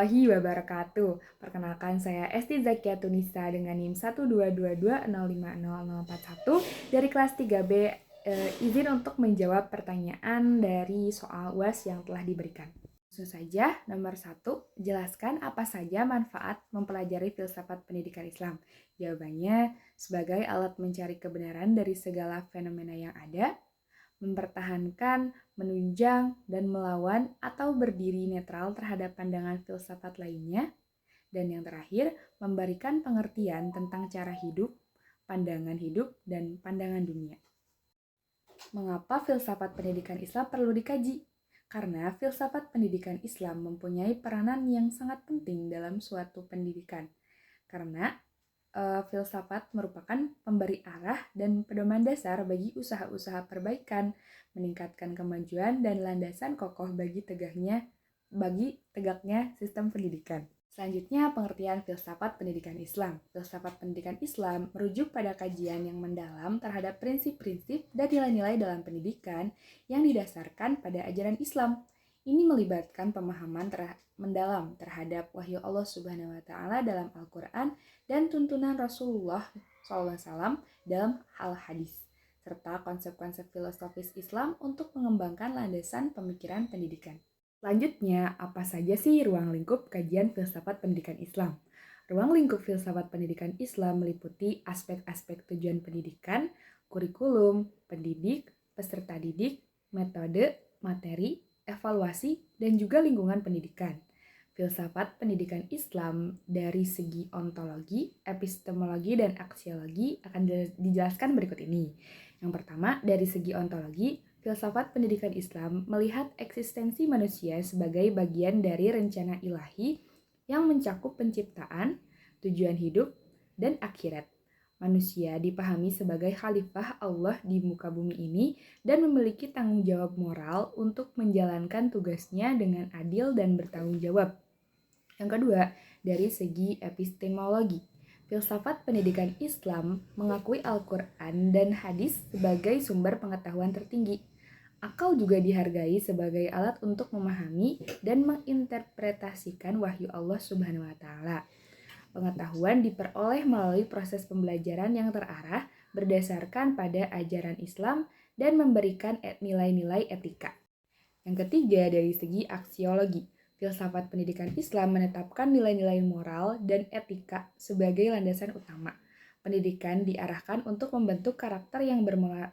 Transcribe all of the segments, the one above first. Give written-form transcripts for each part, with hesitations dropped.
warahmatullahi wabarakatuh. Perkenalkan saya Esti Zakia Tunisa dengan NIM 122205040 dari kelas 3B. Izin untuk menjawab pertanyaan dari soal UAS yang telah diberikan. Langsung saja, nomor 1, jelaskan apa saja manfaat mempelajari filsafat pendidikan Islam. Jawabannya, sebagai alat mencari kebenaran dari segala fenomena yang ada, mempertahankan, menunjang, dan melawan atau berdiri netral terhadap pandangan filsafat lainnya, dan yang terakhir, memberikan pengertian tentang cara hidup, dan pandangan dunia. Mengapa filsafat pendidikan Islam perlu dikaji? Karena filsafat pendidikan Islam mempunyai peranan yang sangat penting dalam suatu pendidikan. Karena filsafat merupakan pemberi arah dan pedoman dasar bagi usaha-usaha perbaikan, meningkatkan kemajuan dan landasan kokoh bagi tegaknya sistem pendidikan. Selanjutnya, pengertian filsafat pendidikan Islam. Filsafat pendidikan Islam merujuk pada kajian yang mendalam terhadap prinsip-prinsip dan nilai-nilai dalam pendidikan yang didasarkan pada ajaran Islam. Ini melibatkan pemahaman mendalam terhadap wahyu Allah Subhanahu wa Ta'ala dalam Al-Quran dan tuntunan Rasulullah SAW dalam al-hadis, serta konsep-konsep filosofis Islam untuk mengembangkan landasan pemikiran pendidikan. Selanjutnya, apa saja sih ruang lingkup kajian filsafat pendidikan Islam? Ruang lingkup filsafat pendidikan Islam meliputi aspek-aspek tujuan pendidikan, kurikulum, pendidik, peserta didik, metode, materi, evaluasi, dan juga lingkungan pendidikan. Filsafat pendidikan Islam dari segi ontologi, epistemologi, dan aksiologi akan dijelaskan berikut ini. Yang pertama, dari segi ontologi, filsafat pendidikan Islam melihat eksistensi manusia sebagai bagian dari rencana ilahi yang mencakup penciptaan, tujuan hidup, dan akhirat. Manusia dipahami sebagai khalifah Allah di muka bumi ini dan memiliki tanggung jawab moral untuk menjalankan tugasnya dengan adil dan bertanggung jawab. Yang kedua, dari segi epistemologi. Filsafat pendidikan Islam mengakui Al-Quran dan hadis sebagai sumber pengetahuan tertinggi. Akal juga dihargai sebagai alat untuk memahami dan menginterpretasikan wahyu Allah Subhanahu wa Ta'ala. Pengetahuan diperoleh melalui proses pembelajaran yang terarah berdasarkan pada ajaran Islam dan memberikan nilai-nilai etika. Yang ketiga, dari segi aksiologi. Filsafat pendidikan Islam menetapkan nilai-nilai moral dan etika sebagai landasan utama. Pendidikan diarahkan untuk membentuk karakter yang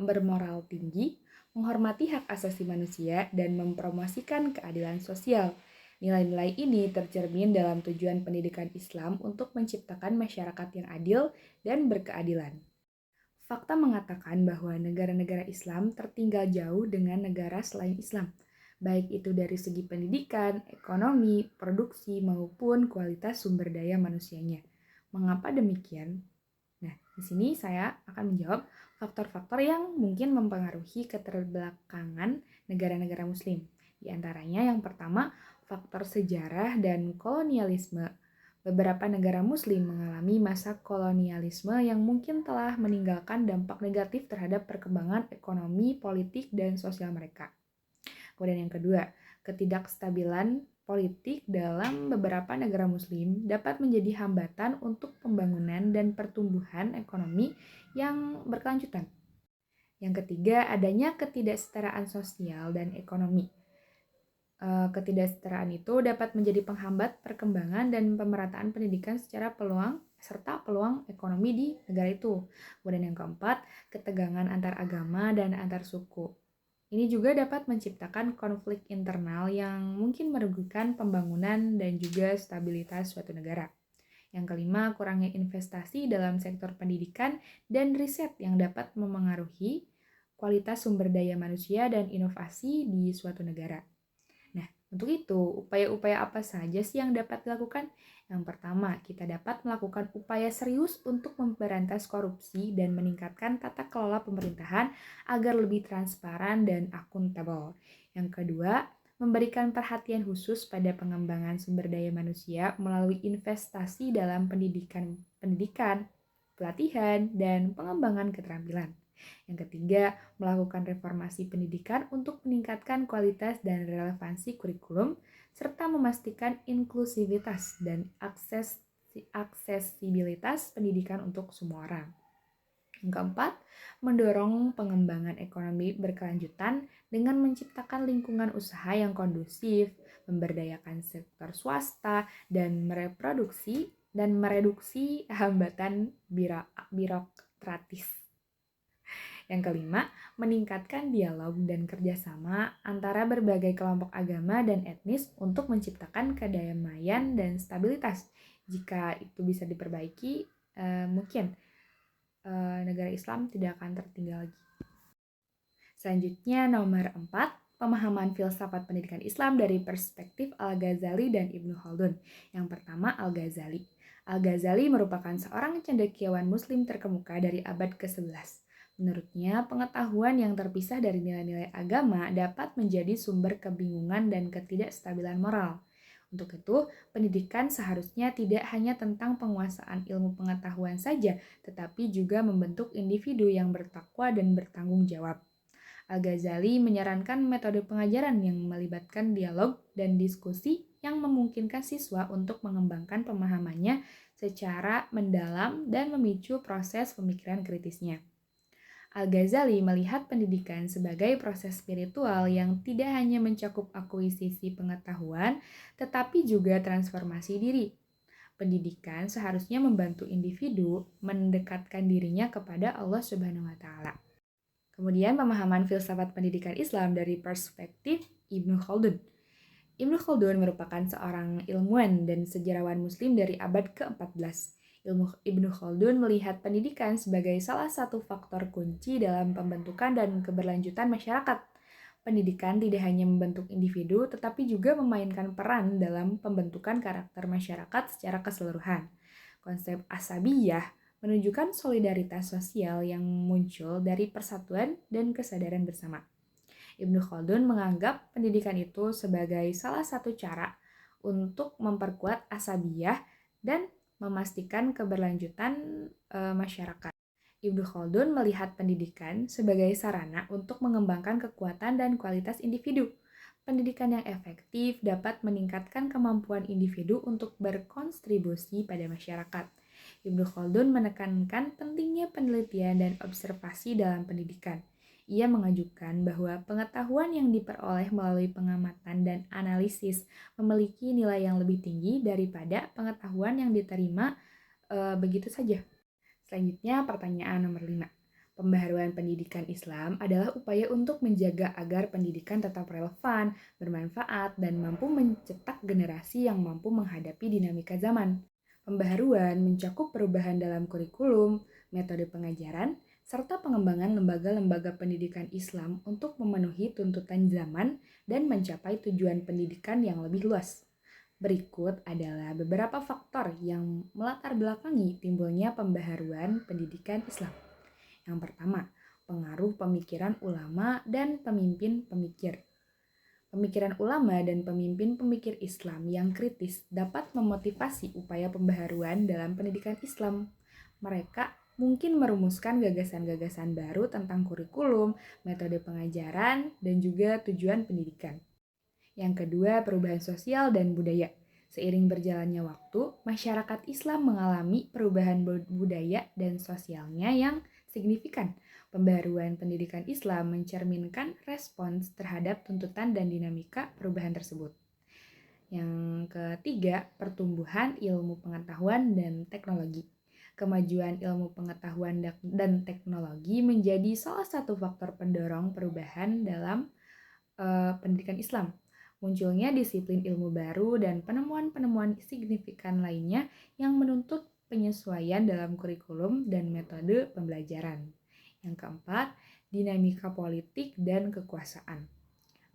bermoral tinggi, menghormati hak asasi manusia, dan mempromosikan keadilan sosial. Nilai-nilai ini tercermin dalam tujuan pendidikan Islam untuk menciptakan masyarakat yang adil dan berkeadilan. Fakta mengatakan bahwa negara-negara Islam tertinggal jauh dengan negara selain Islam, baik itu dari segi pendidikan, ekonomi, produksi, maupun kualitas sumber daya manusianya. Mengapa demikian? Nah, di sini saya akan menjawab faktor-faktor yang mungkin mempengaruhi keterbelakangan negara-negara Muslim. Di antaranya yang pertama, faktor sejarah dan kolonialisme. Beberapa negara Muslim mengalami masa kolonialisme yang mungkin telah meninggalkan dampak negatif terhadap perkembangan ekonomi, politik, dan sosial mereka. Kemudian yang kedua, ketidakstabilan politik dalam beberapa negara Muslim dapat menjadi hambatan untuk pembangunan dan pertumbuhan ekonomi yang berkelanjutan. Yang ketiga, adanya ketidaksetaraan sosial dan ekonomi. Ketidaksetaraan itu dapat menjadi penghambat perkembangan dan pemerataan pendidikan secara serta peluang ekonomi di negara itu. Kemudian yang keempat, ketegangan antar agama dan antar suku. Ini juga dapat menciptakan konflik internal yang mungkin merugikan pembangunan dan juga stabilitas suatu negara. Yang kelima, kurangnya investasi dalam sektor pendidikan dan riset yang dapat memengaruhi kualitas sumber daya manusia dan inovasi di suatu negara. Nah, untuk itu, upaya-upaya apa saja sih yang dapat dilakukan? Yang pertama, kita dapat melakukan upaya serius untuk memberantas korupsi dan meningkatkan tata kelola pemerintahan agar lebih transparan dan akuntabel. Yang kedua, memberikan perhatian khusus pada pengembangan sumber daya manusia melalui investasi dalam pendidikan, pelatihan, dan pengembangan keterampilan. Yang ketiga, melakukan reformasi pendidikan untuk meningkatkan kualitas dan relevansi kurikulum, serta memastikan inklusivitas dan aksesibilitas pendidikan untuk semua orang. Yang keempat, mendorong pengembangan ekonomi berkelanjutan dengan menciptakan lingkungan usaha yang kondusif, memberdayakan sektor swasta, dan mereduksi hambatan birokratis. Yang kelima, meningkatkan dialog dan kerjasama antara berbagai kelompok agama dan etnis untuk menciptakan kedamaian dan stabilitas. Jika itu bisa diperbaiki, mungkin negara Islam tidak akan tertinggal lagi. Selanjutnya nomor 4, pemahaman filsafat pendidikan Islam dari perspektif Al-Ghazali dan Ibnu Khaldun. Yang pertama, Al-Ghazali. Al-Ghazali merupakan seorang cendekiawan muslim terkemuka dari abad ke-11. Menurutnya, pengetahuan yang terpisah dari nilai-nilai agama dapat menjadi sumber kebingungan dan ketidakstabilan moral. Untuk itu, pendidikan seharusnya tidak hanya tentang penguasaan ilmu pengetahuan saja, tetapi juga membentuk individu yang bertakwa dan bertanggung jawab. Al-Ghazali menyarankan metode pengajaran yang melibatkan dialog dan diskusi yang memungkinkan siswa untuk mengembangkan pemahamannya secara mendalam dan memicu proses pemikiran kritisnya. Al-Ghazali melihat pendidikan sebagai proses spiritual yang tidak hanya mencakup akuisisi pengetahuan, tetapi juga transformasi diri. Pendidikan seharusnya membantu individu mendekatkan dirinya kepada Allah Subhanahu wa taala. Kemudian pemahaman filsafat pendidikan Islam dari perspektif Ibnu Khaldun. Ibnu Khaldun merupakan seorang ilmuwan dan sejarawan muslim dari abad ke-14. Ibnu Khaldun melihat pendidikan sebagai salah satu faktor kunci dalam pembentukan dan keberlanjutan masyarakat. Pendidikan tidak hanya membentuk individu, tetapi juga memainkan peran dalam pembentukan karakter masyarakat secara keseluruhan. Konsep asabiyah menunjukkan solidaritas sosial yang muncul dari persatuan dan kesadaran bersama. Ibnu Khaldun menganggap pendidikan itu sebagai salah satu cara untuk memperkuat asabiyah dan memastikan keberlanjutan masyarakat. Ibnu Khaldun melihat pendidikan sebagai sarana untuk mengembangkan kekuatan dan kualitas individu. Pendidikan yang efektif dapat meningkatkan kemampuan individu untuk berkontribusi pada masyarakat. Ibnu Khaldun menekankan pentingnya penelitian dan observasi dalam pendidikan. Ia mengajukan bahwa pengetahuan yang diperoleh melalui pengamatan dan analisis memiliki nilai yang lebih tinggi daripada pengetahuan yang diterima begitu saja. Selanjutnya pertanyaan nomor 5. Pembaharuan pendidikan Islam adalah upaya untuk menjaga agar pendidikan tetap relevan, bermanfaat, dan mampu mencetak generasi yang mampu menghadapi dinamika zaman. Pembaharuan mencakup perubahan dalam kurikulum, metode pengajaran, serta pengembangan lembaga-lembaga pendidikan Islam untuk memenuhi tuntutan zaman dan mencapai tujuan pendidikan yang lebih luas. Berikut adalah beberapa faktor yang melatar belakangi timbulnya pembaharuan pendidikan Islam. Yang pertama, pengaruh pemikiran ulama dan pemimpin pemikir. Pemikiran ulama dan pemimpin pemikir Islam yang kritis dapat memotivasi upaya pembaharuan dalam pendidikan Islam. Mereka mungkin merumuskan gagasan-gagasan baru tentang kurikulum, metode pengajaran, dan juga tujuan pendidikan. Yang kedua, perubahan sosial dan budaya. Seiring berjalannya waktu, masyarakat Islam mengalami perubahan budaya dan sosialnya yang signifikan. Pembaruan pendidikan Islam mencerminkan respons terhadap tuntutan dan dinamika perubahan tersebut. Yang ketiga, pertumbuhan ilmu pengetahuan dan teknologi. Kemajuan ilmu pengetahuan dan teknologi menjadi salah satu faktor pendorong perubahan dalam pendidikan Islam. Munculnya disiplin ilmu baru dan penemuan-penemuan signifikan lainnya yang menuntut penyesuaian dalam kurikulum dan metode pembelajaran. Yang keempat, dinamika politik dan kekuasaan.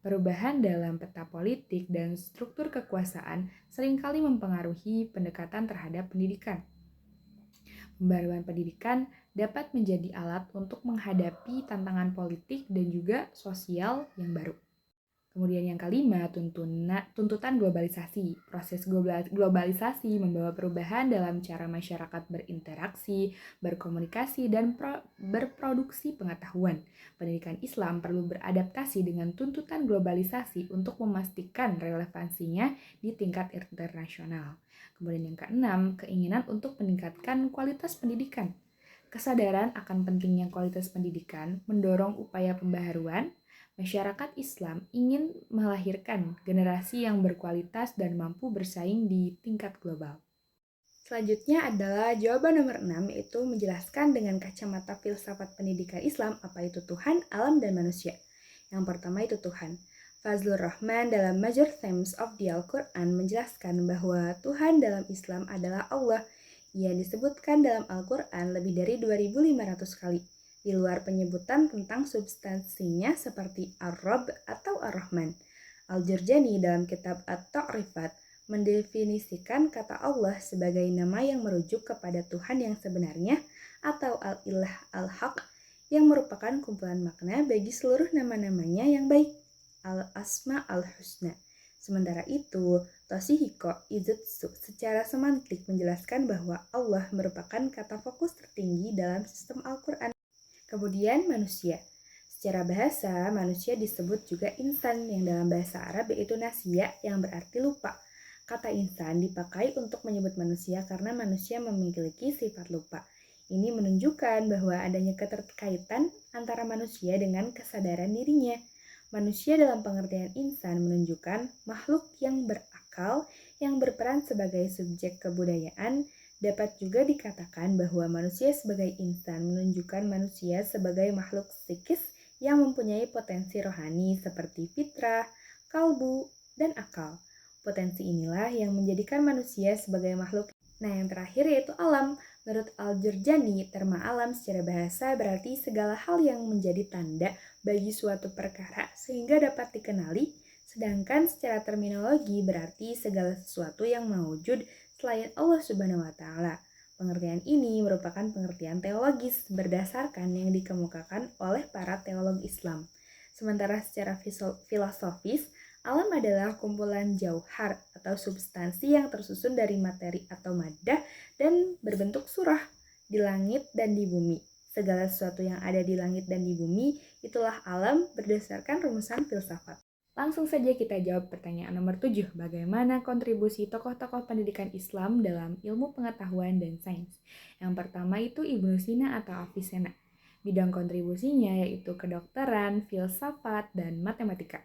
Perubahan dalam peta politik dan struktur kekuasaan seringkali mempengaruhi pendekatan terhadap pendidikan. Pembaruan pendidikan dapat menjadi alat untuk menghadapi tantangan politik dan juga sosial yang baru. Kemudian yang kelima, tuntutan globalisasi. Proses globalisasi membawa perubahan dalam cara masyarakat berinteraksi, berkomunikasi, dan berproduksi pengetahuan. Pendidikan Islam perlu beradaptasi dengan tuntutan globalisasi untuk memastikan relevansinya di tingkat internasional. Kemudian yang keenam, keinginan untuk meningkatkan kualitas pendidikan. Kesadaran akan pentingnya kualitas pendidikan mendorong upaya pembaharuan. Masyarakat Islam ingin melahirkan generasi yang berkualitas dan mampu bersaing di tingkat global. Selanjutnya adalah jawaban nomor 6, yaitu menjelaskan dengan kacamata filsafat pendidikan Islam apa itu Tuhan, alam, dan manusia. Yang pertama itu Tuhan. Fazlur Rahman dalam Major Themes of the Al-Quran menjelaskan bahwa Tuhan dalam Islam adalah Allah. Ia disebutkan dalam Al-Quran lebih dari 2.500 kali. Di luar penyebutan tentang substansinya seperti Ar-Rabb atau Ar-Rahman. Al-Jurjani dalam kitab At-Ta'rifat mendefinisikan kata Allah sebagai nama yang merujuk kepada Tuhan yang sebenarnya atau Al-Ilah Al-Haq yang merupakan kumpulan makna bagi seluruh nama-namanya yang baik, Al-Asma Al-Husna. Sementara itu, Toshihiko Izutsu secara semantik menjelaskan bahwa Allah merupakan kata fokus tertinggi dalam sistem Al-Quran. Kemudian manusia. Secara bahasa, manusia disebut juga insan yang dalam bahasa Arab yaitu nasya yang berarti lupa. Kata insan dipakai untuk menyebut manusia karena manusia memiliki sifat lupa. Ini menunjukkan bahwa adanya keterkaitan antara manusia dengan kesadaran dirinya. Manusia dalam pengertian insan menunjukkan makhluk yang berakal, yang berperan sebagai subjek kebudayaan. Dapat juga dikatakan bahwa manusia sebagai insan menunjukkan manusia sebagai makhluk psikis yang mempunyai potensi rohani seperti fitrah, kalbu, dan akal. Potensi inilah yang menjadikan manusia sebagai makhluk. Nah, yang terakhir yaitu alam. Menurut Al-Jurjani, terma alam secara bahasa berarti segala hal yang menjadi tanda bagi suatu perkara sehingga dapat dikenali, sedangkan secara terminologi berarti segala sesuatu yang mewujud selain Allah Subhanahu wa Ta'ala. Pengertian ini merupakan pengertian teologis berdasarkan yang dikemukakan oleh para teolog Islam. Sementara secara filosofis, alam adalah kumpulan jauhar atau substansi yang tersusun dari materi atau madah dan berbentuk surah di langit dan di bumi. Segala sesuatu yang ada di langit dan di bumi itulah alam berdasarkan rumusan filsafat. Langsung saja kita jawab pertanyaan nomor 7. Bagaimana kontribusi tokoh-tokoh pendidikan Islam dalam ilmu pengetahuan dan sains? Yang pertama itu Ibnu Sina atau Avicenna. Bidang kontribusinya yaitu kedokteran, filsafat, dan matematika.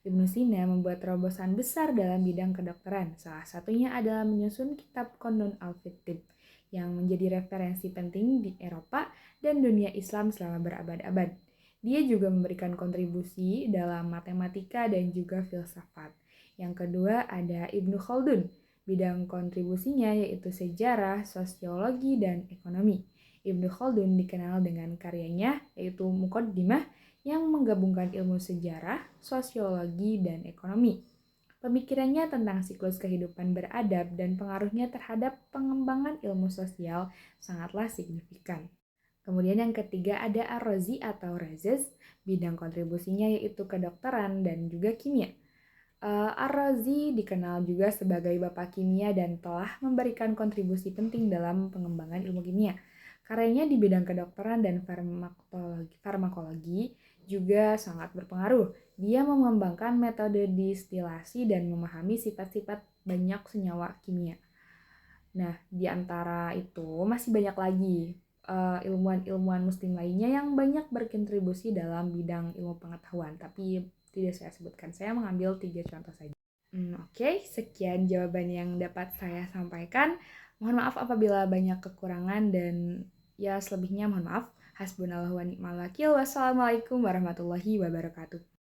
Ibnu Sina membuat terobosan besar dalam bidang kedokteran. Salah satunya adalah menyusun kitab Qanun al-Fittib yang menjadi referensi penting di Eropa dan dunia Islam selama berabad-abad. Dia juga memberikan kontribusi dalam matematika dan juga filsafat. Yang kedua ada Ibnu Khaldun. Bidang kontribusinya yaitu sejarah, sosiologi, dan ekonomi. Ibnu Khaldun dikenal dengan karyanya yaitu Muqaddimah yang menggabungkan ilmu sejarah, sosiologi, dan ekonomi. Pemikirannya tentang siklus kehidupan beradab dan pengaruhnya terhadap pengembangan ilmu sosial sangatlah signifikan. Kemudian yang ketiga ada Ar-Razi atau Razes, bidang kontribusinya yaitu kedokteran dan juga kimia. Ar-Razi dikenal juga sebagai bapak kimia dan telah memberikan kontribusi penting dalam pengembangan ilmu kimia. Karyanya di bidang kedokteran dan farmakologi juga sangat berpengaruh. Dia mengembangkan metode distilasi dan memahami sifat-sifat banyak senyawa kimia. Nah, di antara itu masih banyak lagi ilmuwan-ilmuwan muslim lainnya yang banyak berkontribusi dalam bidang ilmu pengetahuan, tapi tidak saya sebutkan. Saya mengambil 3 contoh saja. Oke, sekian jawaban yang dapat saya sampaikan. Mohon maaf apabila banyak kekurangan dan ya selebihnya mohon maaf. Hasbunallahu wa ni'mal wakil. Wassalamualaikum warahmatullahi wabarakatuh.